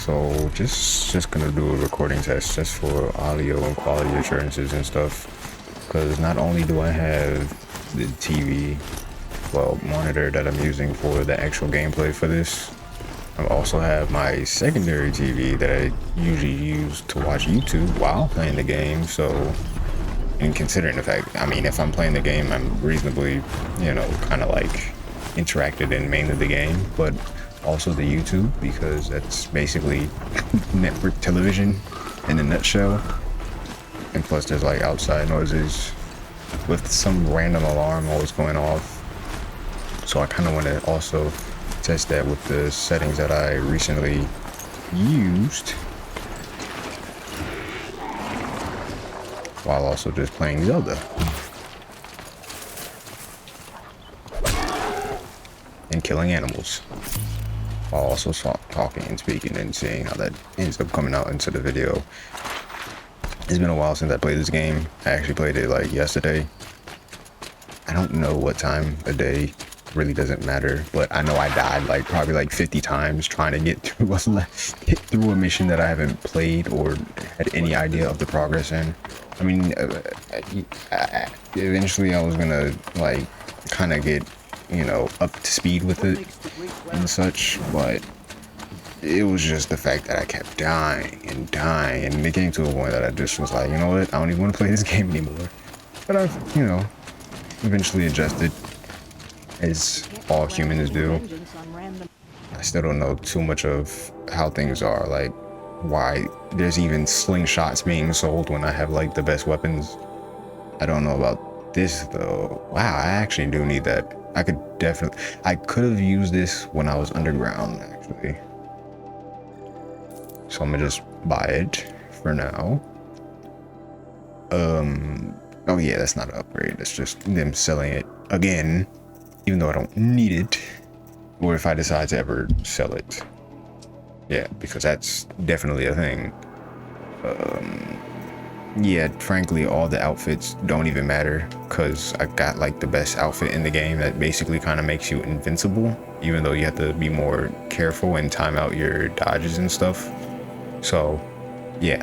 So just gonna do a recording test just for audio and quality assurances and stuff. Because not only do I have the TV, well, monitor that I'm using for the actual gameplay for this, I also have my secondary TV that I usually use to watch YouTube while playing the game. So, and considering the fact, I mean, if I'm playing the game, I'm reasonably, kind of like interacted in mainly the game, but also the YouTube, because that's basically network television in a nutshell. And plus there's like outside noises with some random alarm always going off. So I kind of want to also test that with the settings that I recently used, while also just playing Zelda and killing animals, while also talking and speaking and seeing how that ends up coming out into the video. It's been a while since I played this game. I actually played it like yesterday. I don't know what time of day, really doesn't matter, but I know I died like probably like 50 times trying to get through get through a mission that I haven't played or had any idea of the progress in. I mean, eventually I was gonna like kind of get, up to speed with it and such, but it was just the fact that I kept dying and dying, and it came to a point that I just was like, you know what, I don't even want to play this game anymore. But I've, eventually adjusted, as all humans do. I still don't know too much of how things are, like why there's even slingshots being sold when I have like the best weapons. I don't know about this though. Wow, I actually do need that. I could have used this when I was underground actually. So I'm gonna just buy it for now. Oh yeah, that's not an upgrade. That's just them selling it again, even though I don't need it, or if I decide to ever sell it. Yeah, because that's definitely a thing. Yeah, frankly, all the outfits don't even matter, because I got like the best outfit in the game that basically kind of makes you invincible, even though you have to be more careful and time out your dodges and stuff. So yeah,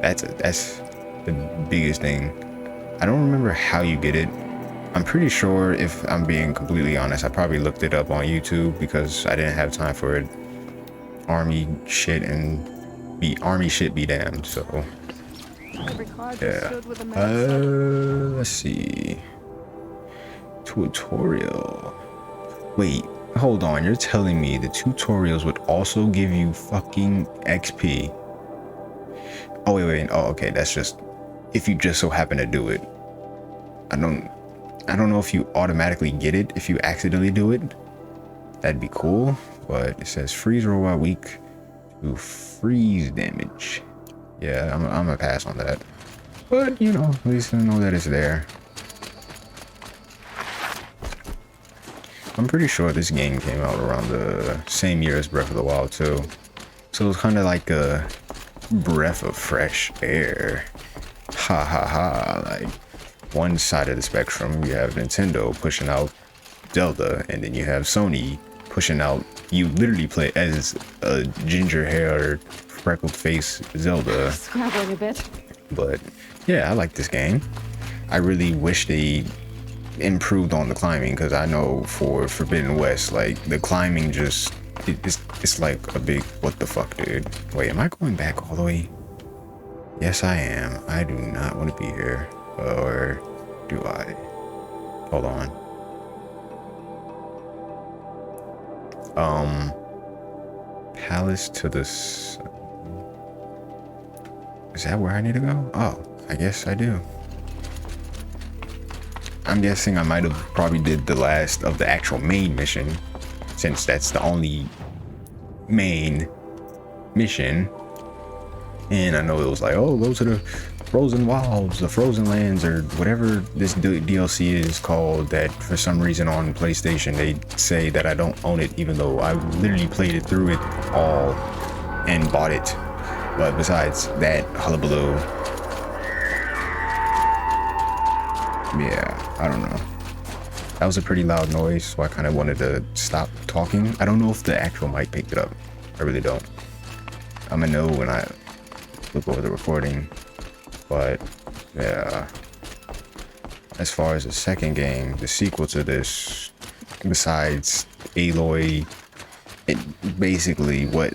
that's the biggest thing. I don't remember how you get it. I'm pretty sure, if I'm being completely honest, I probably looked it up on YouTube because I didn't have time for it. Army shit be damned. So yeah. Let's see. Tutorial. Wait, hold on. You're telling me the tutorials would also give you fucking XP? Oh wait. Oh, okay. That's just if you just so happen to do it. I don't know if you automatically get it if you accidentally do it. That'd be cool, but it says freeze robot weak to freeze damage. Yeah, I'm gonna pass on that. But at least I know that it's there. I'm pretty sure this game came out around the same year as Breath of the Wild too. So it's kind of like a breath of fresh air. Ha ha ha. Like, one side of the spectrum, you have Nintendo pushing out Zelda, and then you have Sony pushing out, you literally play as a ginger haired, freckled face Zelda. Scrabbling a bit. But yeah, I like this game. I really wish they improved on the climbing, because I know for Forbidden West, like the climbing just, it's like a big what the fuck, dude. Wait, am I going back all the way? Yes, I am. I do not want to be here. Or do I? Hold on. Palace to the sun. Is that where I need to go? Oh, I guess I do. I'm guessing I might have probably did the last of the actual main mission, since that's the only main mission. And I know it was like, oh, go to the Frozen Wilds, the Frozen Lands, or whatever this DLC is called, that for some reason on PlayStation they say that I don't own it, even though I literally played it through it all and bought it. But besides that hullabaloo, yeah, I don't know. That was a pretty loud noise, so I kind of wanted to stop talking. I don't know if the actual mic picked it up. I really don't. I'm gonna know when I look over the recording. But yeah, as far as the second game, the sequel to this, besides Aloy, it basically what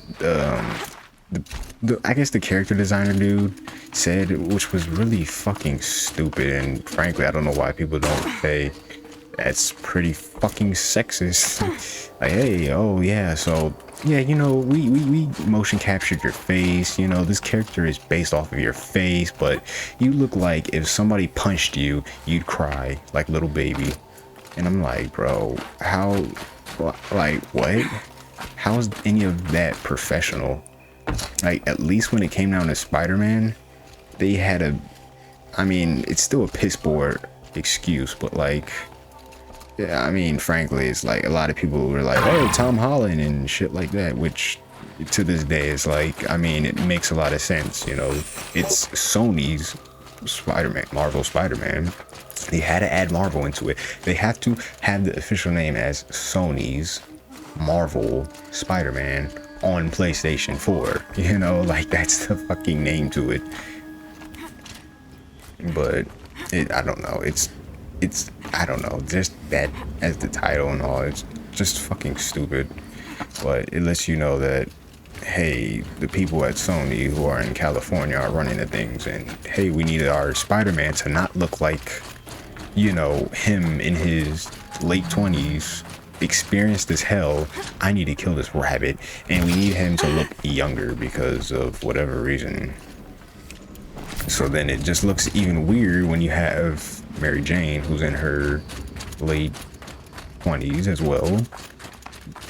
I guess the character designer dude said, which was really fucking stupid, and frankly I don't know why people don't say that's pretty fucking sexist. Like, hey, oh yeah, so yeah, you know, we motion captured your face, you know, this character is based off of your face, but you look like if somebody punched you, you'd cry like little baby. And I'm like, bro, how, like, what? How is any of that professional? Like, at least when it came down to Spider-Man, they had a, I mean, it's still a piss poor excuse, but like, yeah, I mean, frankly, it's like a lot of people were like, oh, Tom Holland and shit like that, which to this day is like, I mean, it makes a lot of sense, you know, it's Sony's Spider-Man, Marvel Spider-Man. They had to add Marvel into it. They have to have the official name as Sony's Marvel Spider-Man on PlayStation 4, you know, like that's the fucking name to it. But I don't know, it's I don't know, just that as the title and all, it's just fucking stupid. But it lets you know that, hey, the people at Sony who are in California are running the things, and hey, we needed our Spider-Man to not look like, you know, him in his late 20s, experienced as hell. I need to kill this rabbit, and we need him to look younger because of whatever reason. So then it just looks even weird when you have Mary Jane, who's in her late 20s as well,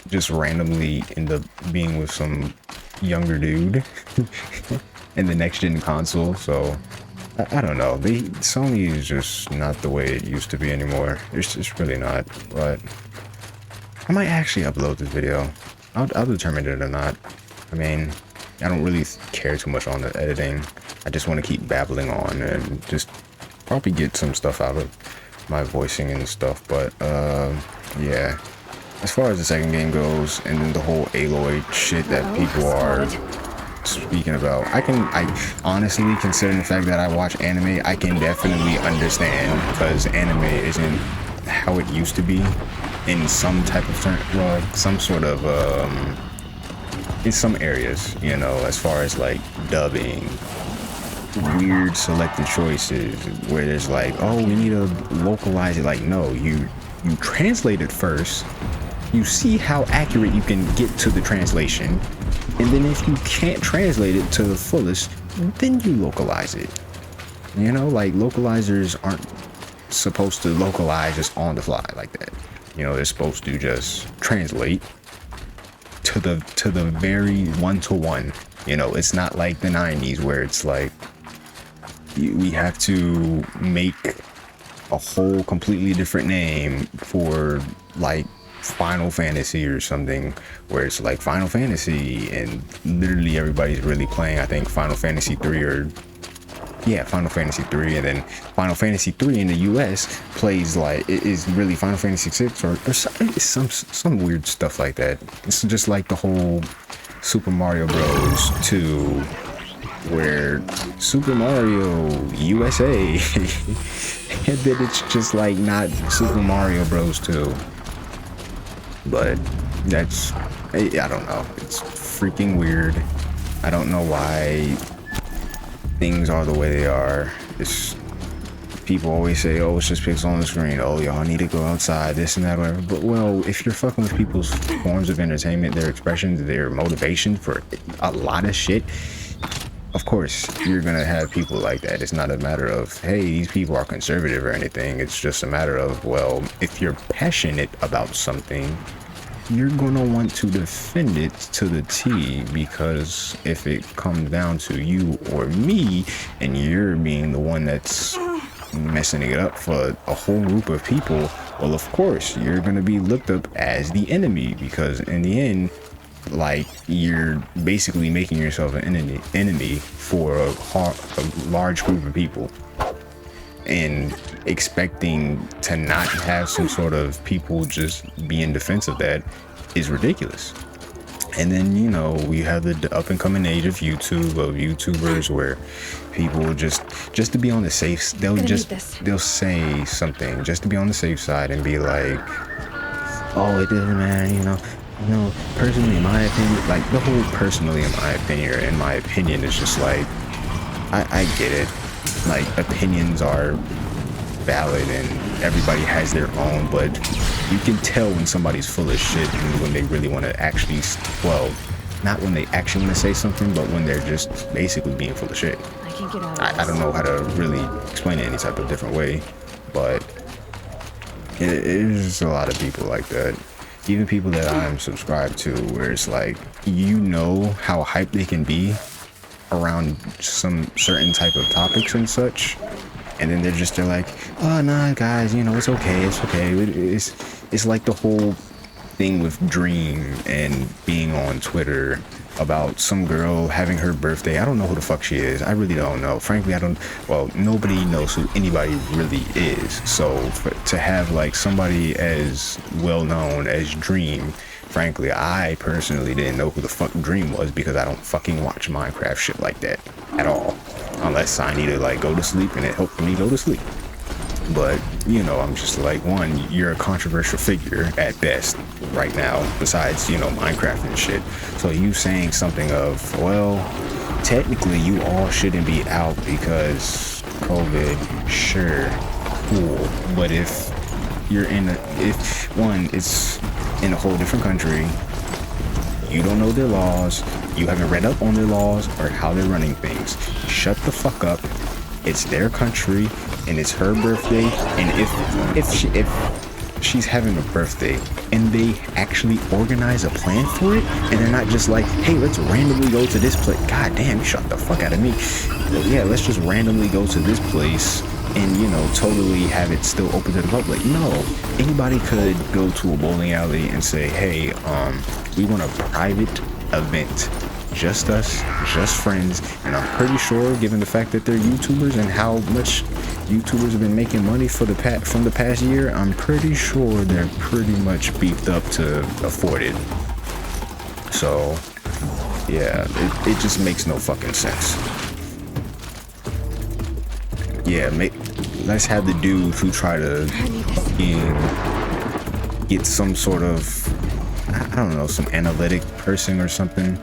just randomly end up being with some younger dude in the next gen console. So I don't know, Sony is just not the way it used to be anymore. It's just really not. But I might actually upload this video. I'll determine it or not. I mean, I don't really care too much on the editing. I just want to keep babbling on and just probably get some stuff out of my voicing and stuff. But yeah, as far as the second game goes, and then the whole Aloy shit that people are speaking about, I honestly, considering the fact that I watch anime, I can definitely understand, because anime isn't how it used to be in some type of term, well, some sort of in some areas, you know, as far as like dubbing, weird selected choices where there's like, oh, we need to localize it. Like, no, you translate it first, you see how accurate you can get to the translation, and then if you can't translate it to the fullest, then you localize it. You know, like, localizers aren't supposed to localize just on the fly like that. You know, they're supposed to just translate to the very one-to-one. You know, it's not like the 90s where it's like we have to make a whole completely different name for like Final Fantasy or something, where it's like Final Fantasy and literally everybody's really playing, I think, Final Fantasy 3 or yeah, Final Fantasy 3, and then Final Fantasy 3 in the US plays like it is really Final Fantasy 6 or some weird stuff like that. It's just like the whole Super Mario Bros. 2, where Super Mario USA and then it's just like not Super Mario Bros. 2. But that's, I don't know, it's freaking weird. I don't know why things are the way they are. It's, people always say, oh, it's just pixels on the screen, oh, y'all need to go outside, this and that, whatever. But well, if you're fucking with people's forms of entertainment, their expressions, their motivation for a lot of shit, of course you're gonna have people like that. It's not a matter of, hey, these people are conservative or anything. It's just a matter of, well, if you're passionate about something, you're gonna want to defend it to the T, because if it comes down to you or me and you're being the one that's messing it up for a whole group of people, well, of course you're gonna be looked up as the enemy, because in the end, like, you're basically making yourself an enemy for a large group of people, and expecting to not have some sort of people just be in defense of that is ridiculous. And then, you know, we have the up and coming age of YouTube, of YouTubers, where people will just to be on the safe, they'll say something just to be on the safe side and be like, oh, it doesn't matter, you know, personally, in my opinion, like the whole personally, in my opinion is just like, I get it. Like, opinions are valid and everybody has their own, but you can tell when somebody's full of shit and when they really want to actually, well, not when they actually want to say something, but when they're just basically being full of shit. I don't know how to really explain it any type of different way, but there's a lot of people like that. Even people that I'm subscribed to, where it's like, you know how hyped they can be around some certain type of topics and such, and then they're like, oh nah guys, you know, it's okay, it's like the whole thing with Dream and being on Twitter about some girl having her birthday. I don't know who the fuck she is. I really don't know. Frankly, nobody knows who anybody really is. So to have like somebody as well known as Dream, frankly, I personally didn't know who the fuck Dream was, because I don't fucking watch Minecraft shit like that at all, unless I need to like go to sleep and it helped me go to sleep. But, you know, I'm just like, one, you're a controversial figure at best right now, besides, you know, Minecraft and shit. So you saying something of, well, technically you all shouldn't be out because COVID, sure, cool. But if you're it's in a whole different country, you don't know their laws, you haven't read up on their laws or how they're running things, shut the fuck up. It's their country and it's her birthday, and if she's having a birthday and they actually organize a plan for it, and they're not just like, hey, let's randomly go to this place. God damn, you shut the fuck out of me. But yeah, let's just randomly go to this place and, you know, totally have it still open to the public. No, anybody could go to a bowling alley and say, hey, we want a private event, just us, just friends. And I'm pretty sure, given the fact that they're YouTubers and how much YouTubers have been making money from the past year, I'm pretty sure they're pretty much beefed up to afford it. So yeah, it just makes no fucking sense. Yeah, let's have the dude who try to get some sort of, I don't know, some analytic person or something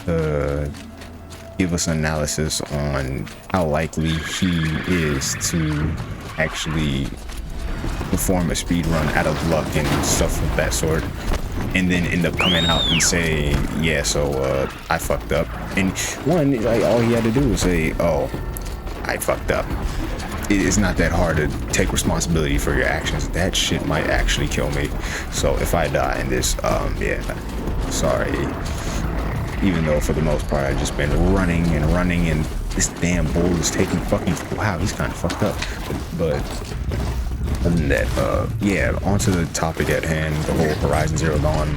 to give us analysis on how likely he is to actually perform a speed run out of luck and stuff of that sort, and then end up coming out and say, yeah, so I fucked up. And one, like, all he had to do was say, oh, I fucked up. It's not that hard to take responsibility for your actions. That shit might actually kill me. So if I die in this, yeah, sorry. Even though for the most part I've just been running and this damn bull is taking fucking, wow, he's kind of fucked up. But other than that, yeah, onto the topic at hand, the whole Horizon Zero Dawn,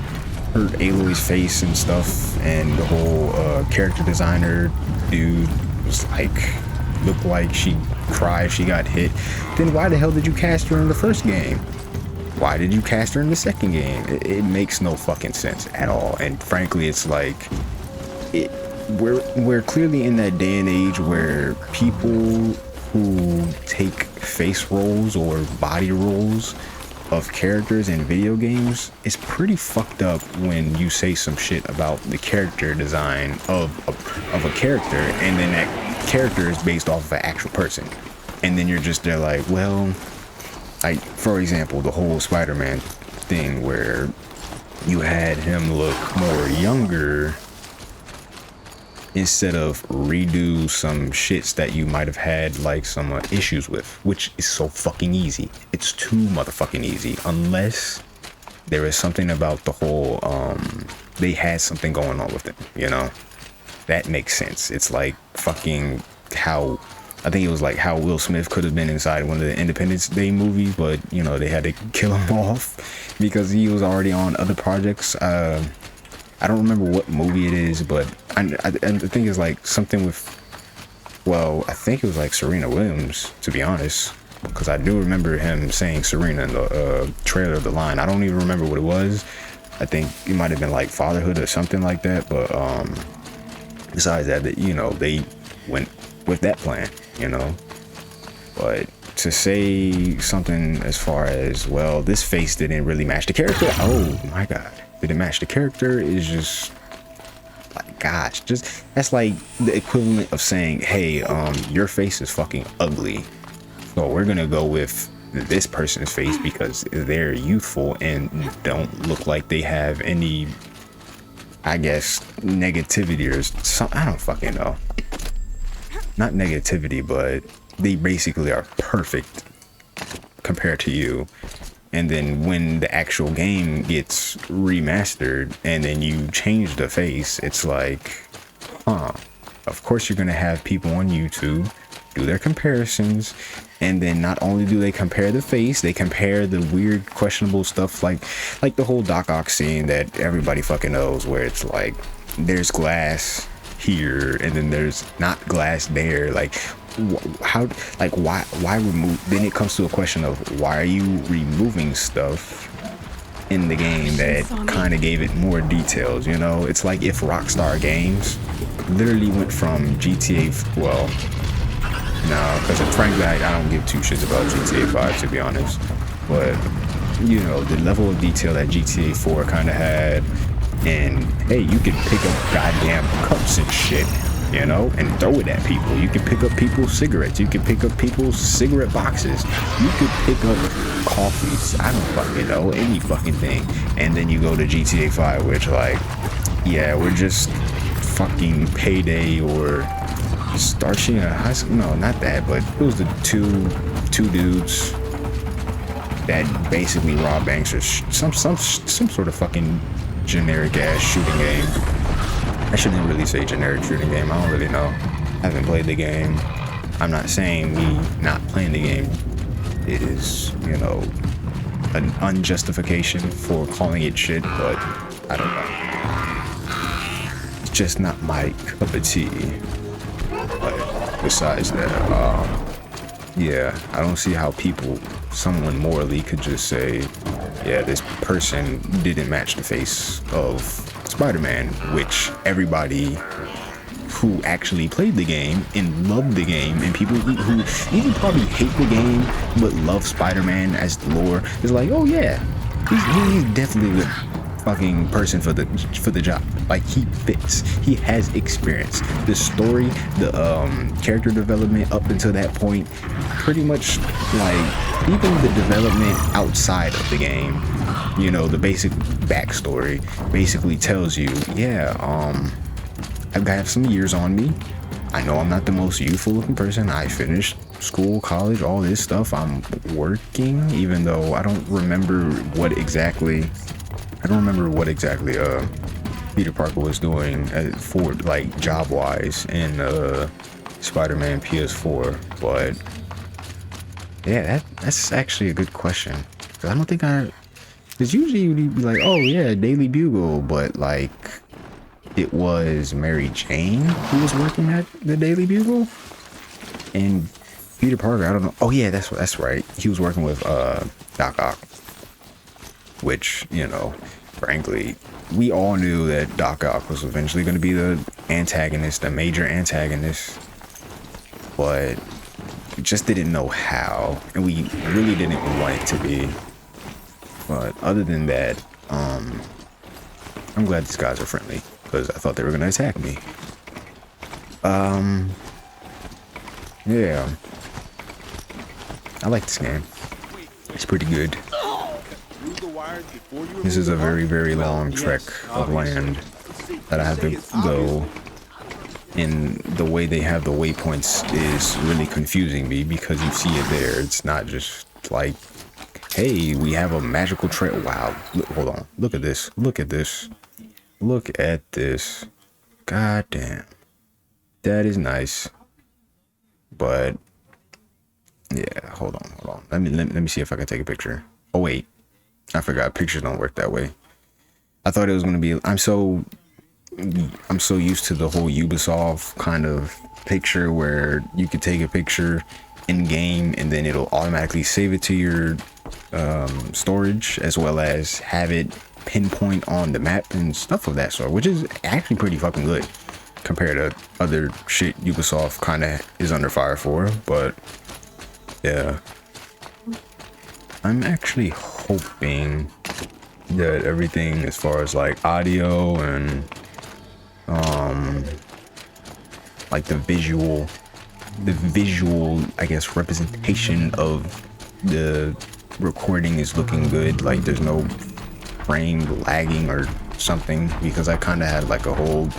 hurt Aloy's face and stuff, and the whole character designer dude was like, looked like she cried, she got hit. Then why the hell did you cast her in the first game? Why did you cast her in the second game? It makes no fucking sense at all. And frankly, it's like, we're clearly in that day and age where people who take face roles or body roles of characters in video games, it's pretty fucked up when you say some shit about the character design of a character, and then that character is based off of an actual person, and then you're just there like, well, like, for example, the whole Spider-Man thing where you had him look more younger instead of redo some shits that you might have had like some issues with, which is so fucking easy. It's too motherfucking easy, unless there is something about the whole they had something going on with it, you know. That makes sense. It's like fucking how, I think it was like how Will Smith could have been inside one of the Independence Day movies, but you know, they had to kill him off because he was already on other projects. I don't remember what movie it is, but I think it's like something with, well, I think it was like Serena Williams, to be honest, because I do remember him saying Serena in the trailer of the line. I don't even remember what it was, I think it might have been like fatherhood or something like that. But besides that, you know, they went with that plan, you know. But to say something as far as, well, this face didn't really match the character. Oh my God, didn't match the character is just like, gosh, just that's like the equivalent of saying, hey, your face is fucking ugly, so we're gonna go with this person's face because they're youthful and don't look like they have any, I guess, negativity or something. I don't fucking know. Not negativity, but they basically are perfect compared to you. And then when the actual game gets remastered and then you change the face, it's like, of course you're gonna have people on YouTube do their comparisons, and then not only do they compare the face, they compare the weird questionable stuff like the whole Doc Ock scene that everybody fucking knows, where it's like there's glass here and then there's not glass there. Like, how, like, why remove? Then it comes to a question of, why are you removing stuff in the game that kind of gave it more details? You know, it's like if Rockstar Games literally went from GTA, well, no, because frankly I don't give two shits about GTA 5, to be honest, but you know, the level of detail that GTA 4 kind of had, and hey, you can pick up goddamn cups and shit, you know, and throw it at people. You can pick up people's cigarettes. You can pick up people's cigarette boxes. You could pick up coffees. I don't fucking know, any fucking thing. And then you go to GTA 5, which, like, yeah, we're just fucking Payday or Starship High School. No, not that, but it was the two dudes that basically rob banks or some sort of fucking generic ass shooting game. I shouldn't really say generic shooting game. I don't really know. I haven't played the game. I'm not saying me not playing the game is, you know, an unjustification for calling it shit, but I don't know. It's just not my cup of tea. But besides that, yeah, I don't see how someone morally could just say, yeah, this person didn't match the face of Spider-Man, which everybody who actually played the game and loved the game, and people who even probably hate the game but love Spider-Man as the lore, is like, oh yeah, he's definitely the fucking person for the job. Like, he fits. He has experience. The story, the character development up until that point, pretty much, like, even the development outside of the game, you know, the basic backstory basically tells you, yeah, I've got some years on me. I know I'm not the most youthful looking person. I finished school, college, all this stuff. I'm working, even though I don't remember what exactly Peter Parker was doing for, like, job wise in Spider-Man PS4. But yeah, that's actually a good question, because I don't think because usually you'd be like, oh yeah, Daily Bugle, but like, it was Mary Jane who was working at the Daily Bugle, and Peter Parker, I don't know. Oh yeah, that's right. He was working with Doc Ock, which, you know, frankly, we all knew that Doc Ock was eventually going to be the antagonist, the major antagonist, but we just didn't know how, and we really didn't want it to be. But other than that, I'm glad these guys are friendly, because I thought they were going to attack me. Yeah, I like this game. It's pretty good. This is a very, very long trek of land that I have to go, and the way they have the waypoints is really confusing me, because you see it there. It's not just like, hey, we have a magical trail. Wow, look, hold on, look at this, look at this, look at this. God damn, that is nice. But yeah, hold on, let me see if I can take a picture. Oh wait, I forgot, pictures don't work that way. I thought it was gonna be, I'm so used to the whole Ubisoft kind of picture where you could take a picture in game and then it'll automatically save it to your storage, as well as have it pinpoint on the map and stuff of that sort, which is actually pretty fucking good compared to other shit Ubisoft kind of is under fire for. But yeah, I'm actually hoping that everything as far as like audio and like the visual I guess representation of the recording is looking good. Like there's no frame lagging or something, because I kind of had like a whole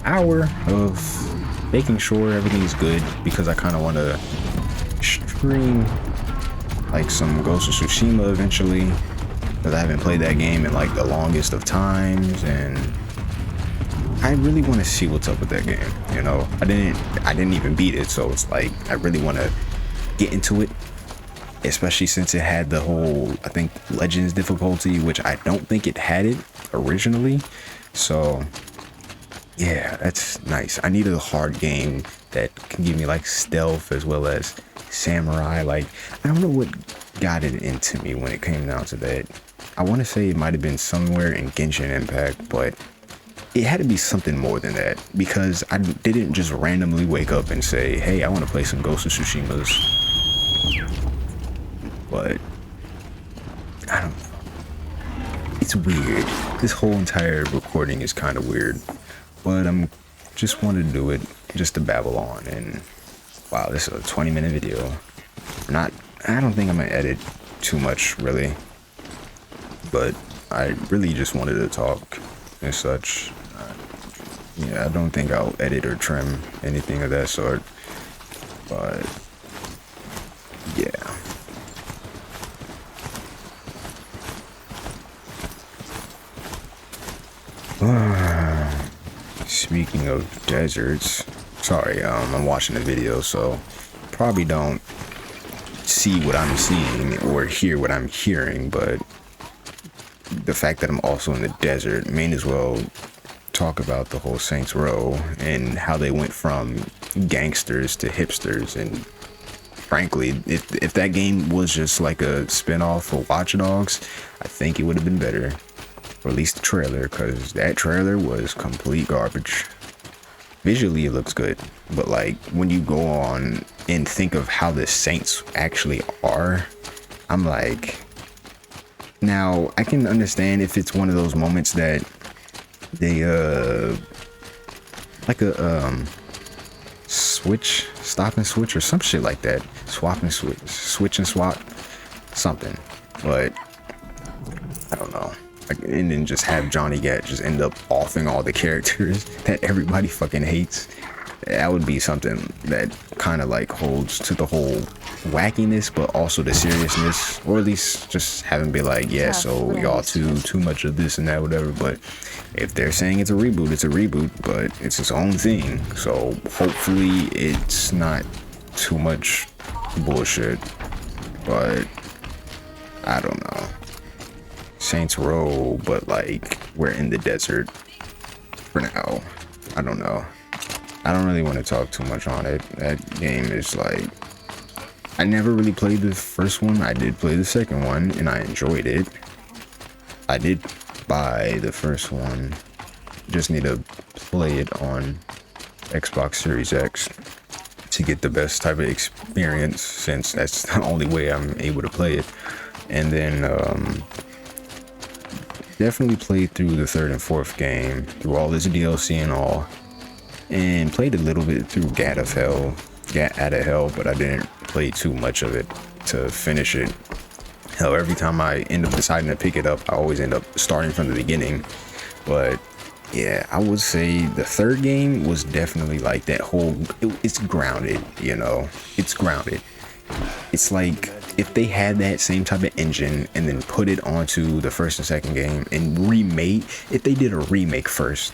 hour of making sure everything's good, because I kind of want to stream like some Ghost of Tsushima eventually, because I haven't played that game in like the longest of times, and I really want to see what's up with that game. You know, I didn't even beat it, so it's like I really want to get into it, especially since it had the whole, I think, Legends difficulty, which I don't think it had it originally. So yeah, that's nice. I need a hard game that can give me like stealth as well as samurai. Like, I don't know what got it into me when it came down to that. I want to say it might have been somewhere in Genshin Impact, but it had to be something more than that, because I didn't just randomly wake up and say, hey, I want to play some Ghost of Tsushimas. But I don't know. It's weird. This whole entire recording is kind of weird, but I'm just want to do it just to babble on. And wow, this is a 20-minute video. I don't think I'm gonna edit too much really, but I really just wanted to talk and such. Yeah, I don't think I'll edit or trim anything of that sort, but yeah. Speaking of deserts, sorry, I'm watching the video, so probably don't see what I'm seeing or hear what I'm hearing, but the fact that I'm also in the desert, may as well talk about the whole Saints Row and how they went from gangsters to hipsters. And frankly, if that game was just like a spin-off of Watch Dogs, I think it would have been better. Or at least the trailer, because that trailer was complete garbage. Visually it looks good, but like when you go on and think of how the Saints actually are, I'm like, now I can understand if it's one of those moments that they like a stop and switch or some shit like that, swap and switch and swap something, but I don't know. And then just have Johnny Gat just end up offing all the characters that everybody fucking hates. That would be something that kind of like holds to the whole wackiness, but also the seriousness, or at least just have them be like, yeah, so y'all too much of this and that, whatever. But if they're saying it's a reboot, it's a reboot, but it's its own thing. So hopefully it's not too much bullshit, but I don't know. Saints Row, but like we're in the desert for now. I don't know. I don't really want to talk too much on it. That game is like, I never really played the first one. I did play the second one and I enjoyed it. I did buy the first one. Just need to play it on Xbox Series X to get the best type of experience, since that's the only way I'm able to play it. And then definitely played through the third and fourth game, through all this DLC and all, and played a little bit through Gat of Hell, but I didn't play too much of it to finish it. Hell, every time I end up deciding to pick it up, I always end up starting from the beginning. But yeah, I would say the third game was definitely like that whole, it's grounded, you know, it's grounded. It's like if they had that same type of engine and then put it onto the first and second game and remade, if they did a remake first,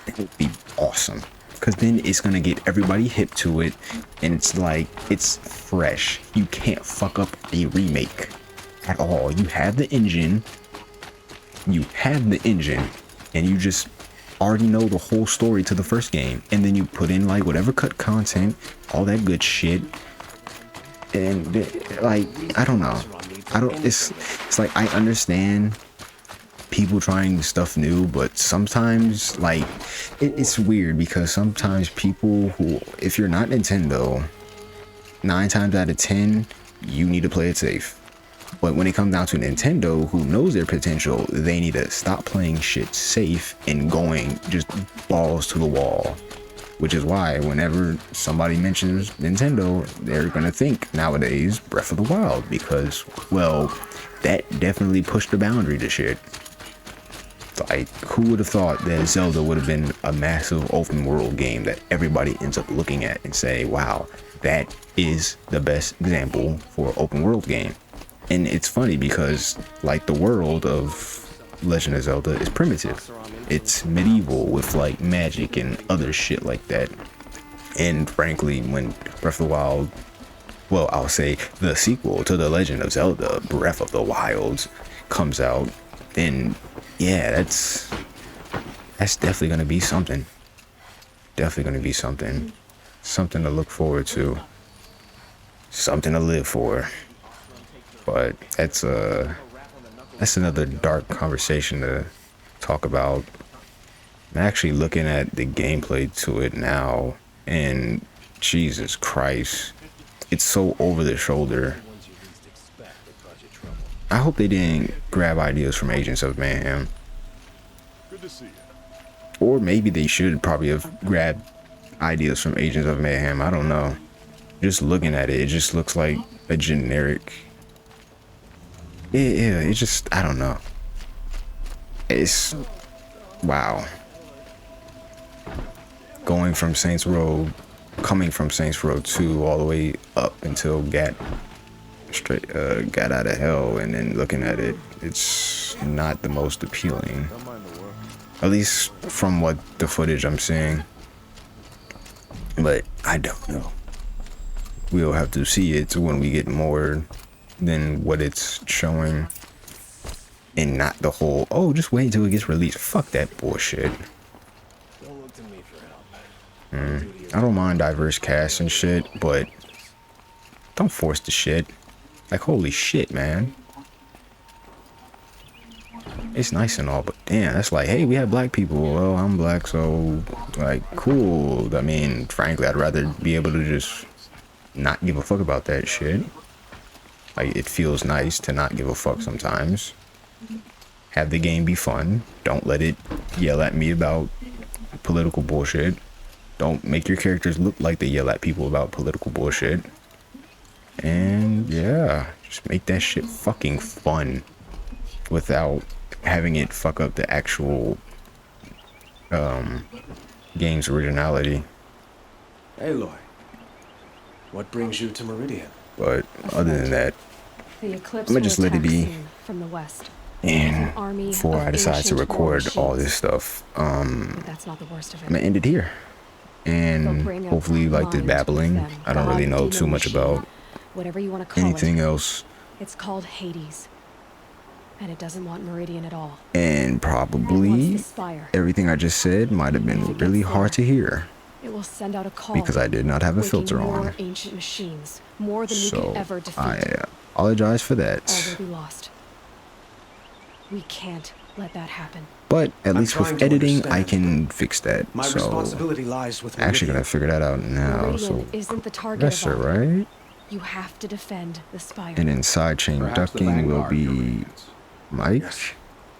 it would be awesome, because then it's gonna get everybody hip to it, and it's like, it's fresh. You can't fuck up a remake at all. You have the engine, and you just already know the whole story to the first game, and then you put in like whatever cut content, all that good shit. And like, I don't know, it's like, I understand people trying stuff new, but sometimes like it's weird because sometimes people who, if you're not Nintendo, 9 times out of 10 you need to play it safe. But when it comes down to Nintendo, who knows their potential, they need to stop playing shit safe and going just balls to the wall. Which is why whenever somebody mentions Nintendo, they're gonna think nowadays Breath of the Wild, because, well, that definitely pushed the boundary to shit. Like, who would have thought that Zelda would have been a massive open world game that everybody ends up looking at and say, wow, that is the best example for an open world game. And it's funny because, like, the world of Legend of Zelda is primitive. It's medieval with like magic and other shit like that. And frankly, when Breath of the Wild, well, I'll say the sequel to The Legend of Zelda, Breath of the Wild, comes out, then yeah, that's definitely gonna be something. Definitely gonna be something. Something to look forward to. Something to live for. But that's another dark conversation to talk about. I'm actually looking at the gameplay to it now, and Jesus Christ, it's so over the shoulder. I hope they didn't grab ideas from Agents of Mayhem. Or maybe they should probably have grabbed ideas from Agents of Mayhem. I don't know. Just looking at it, it just looks like a generic. Yeah, it's just, I don't know. It's, wow. Going from Saints Row, coming from Saints Row 2 all the way up until got out of hell, and then looking at it, it's not the most appealing. At least from what the footage I'm seeing. But I don't know. We'll have to see it when we get more than what it's showing, and not the whole, oh, just wait until it gets released. Fuck that bullshit. I don't mind diverse casts and shit, but don't force the shit. Like, holy shit, man. It's nice and all, but damn, that's like, hey, we have black people. Well, I'm black, so like, cool. I mean, frankly, I'd rather be able to just not give a fuck about that shit. Like, it feels nice to not give a fuck sometimes. Have the game be fun. Don't let it yell at me about political bullshit. Don't make your characters look like they yell at people about political bullshit. And yeah, just make that shit fucking fun without having it fuck up the actual game's originality. Aloy, what brings you to Meridian? But other than that, I'm gonna just let it be. From the west. And before I decide to record all this stuff, That's not the worst of it. I'm gonna end it here. And hopefully you like the babbling. I don't really know too much about whatever you want to call anything it. else. It's called Hades. And it doesn't want Meridian at all. And probably everything I just said might have been really hard to hear. It will send out a call Because I did not have a filter on. Ancient machines, more than we So can ever defeat. I apologize for All that. will be lost. We can't let that happen. But at least with editing, I understand. can fix that. My So responsibility lies with I'm actually gonna figure that out now. Meridian So isn't the target yes, sir, of all. right? You have to defend the spire. And then side chain Perhaps the ducking will Vanguard be Mike. Yes.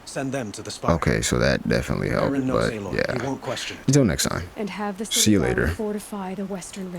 Send them to the spire. Okay, so that definitely helped. Aaron knows But Aloy. He yeah, won't question it. until next time. And have the See you city guard later. fortify the western